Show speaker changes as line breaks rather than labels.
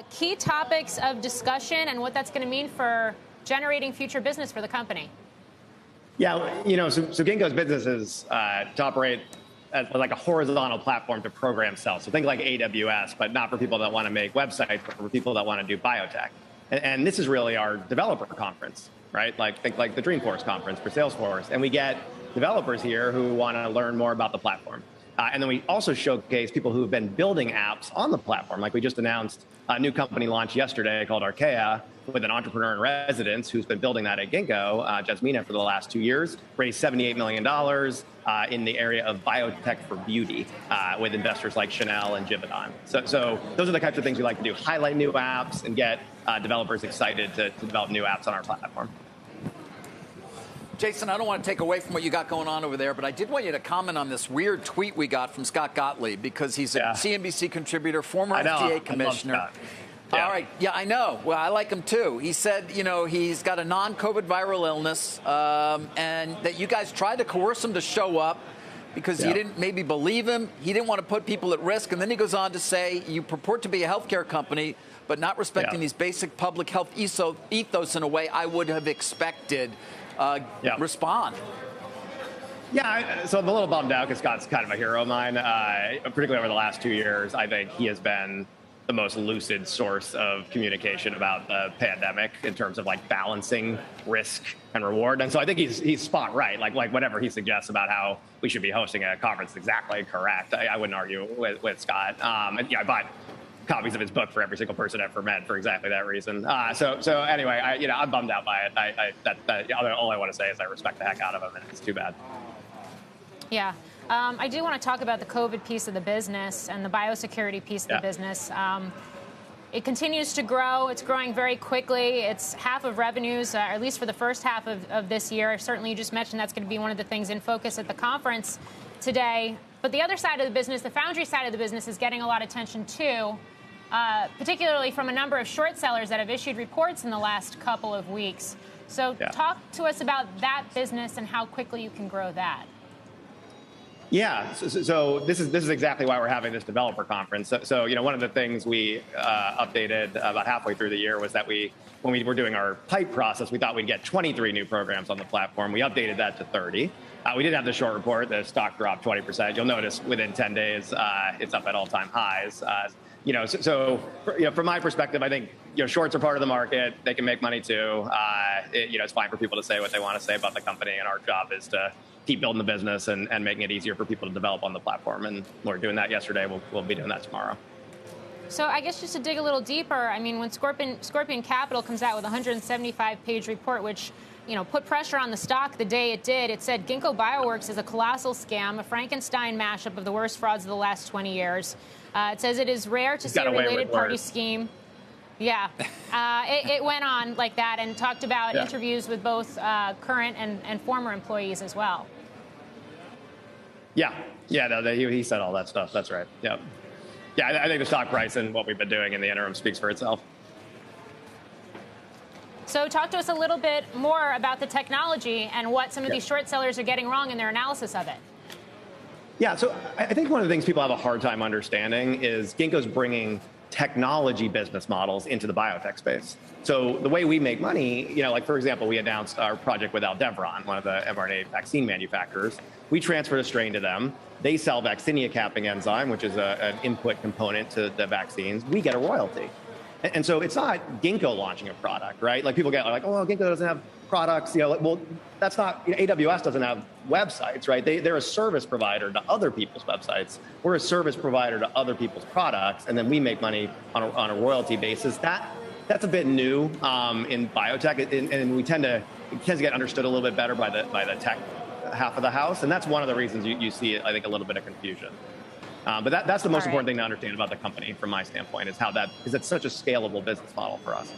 key topics of discussion and what that's going to mean for generating future business for the company.
Yeah, so Ginkgo's business is to operate as like a horizontal platform to program cells. So think like AWS, but not for people that want to make websites, but for people that want to do biotech. And this is really our developer conference, right? Think like the Dreamforce conference for Salesforce. And we get developers here who want to learn more about the platform. And then we also showcase people who have been building apps on the platform. Like we just announced a new company launch yesterday called Archaea with an entrepreneur in residence who's been building that at Ginkgo, Jasmina, for the last 2 years, raised $78 million in the area of biotech for beauty with investors like Chanel and Givaudan. So those are the types of things we like to do, highlight new apps and get developers excited to develop new apps on our platform.
Jason, I don't want to take away from what you got going on over there, but I did want you to comment on this weird tweet we got from Scott Gottlieb, because he's a CNBC contributor, former FDA commissioner.
Yeah.
All right. Yeah, I know. Well, I like him, too. He said, he's got a non-COVID viral illness and that you guys tried to coerce him to show up because you didn't maybe believe him. He didn't want to put people at risk. And then he goes on to say, you purport to be a healthcare company, but not respecting these basic public health ethos in a way I would have expected. Respond.
Yeah, so I'm a little bummed out because Scott's kind of a hero of mine, particularly over the last 2 years. I think he has been the most lucid source of communication about the pandemic in terms of like balancing risk and reward. And so I think he's spot right. Like whatever he suggests about how we should be hosting a conference is exactly correct. I wouldn't argue with Scott. And I bought copies of his book for every single person at Ferment for exactly that reason. So anyway, I'm bummed out by it. All I want to say is I respect the heck out of him, and it's too bad.
Yeah. I do want to talk about the COVID piece of the business and the biosecurity piece of the business. It continues to grow. It's growing very quickly. It's half of revenues, or at least for the first half of this year. Certainly, you just mentioned that's going to be one of the things in focus at the conference today. But the other side of the business, the foundry side of the business, is getting a lot of attention too. Particularly from a number of short sellers that have issued reports in the last couple of weeks. So talk to us about that business and how quickly you can grow that.
Yeah, so this is exactly why we're having this developer conference. So one of the things we updated about halfway through the year was that when we were doing our pipe process, we thought we'd get 23 new programs on the platform. We updated that to 30. We did have the short report. The stock dropped 20%. You'll notice within 10 days, it's up at all-time highs. From my perspective, I think shorts are part of the market. They can make money too. It's fine for people to say what they want to say about the company, and our job is to keep building the business and making it easier for people to develop on the platform. And we're doing that yesterday. We'll be doing that tomorrow.
So I guess just to dig a little deeper, I mean, when Scorpion Capital comes out with a 175-page report, which put pressure on the stock the day it did, it said Ginkgo Bioworks is a colossal scam, a Frankenstein mashup of the worst frauds of the last 20 years. It says it is rare to see a related party scheme. Yeah, it went on like that and talked about interviews with both current and former employees as well.
He said all that stuff. That's right. Yeah, I think the stock price and what we've been doing in the interim speaks for itself.
So talk to us a little bit more about the technology and what some of these short sellers are getting wrong in their analysis of it.
Yeah, so I think one of the things people have a hard time understanding is Ginkgo's bringing technology business models into the biotech space. So the way we make money, like for example, we announced our project with Aldevron, one of the mRNA vaccine manufacturers. We transferred a strain to them. They sell vaccinia capping enzyme, which is an input component to the vaccines. We get a royalty. And so it's not Ginkgo launching a product, right? Like people get like, oh, Ginkgo doesn't have products. Well, that's not, AWS doesn't have websites, right? They're a service provider to other people's websites. We're a service provider to other people's products, and then we make money on a royalty basis. That's a bit new in biotech, and it tends to get understood a little bit better by the tech half of the house, and that's one of the reasons you see, I think, a little bit of confusion. But that's the most important thing to understand about the company, from my standpoint, is because it's such a scalable business model for us.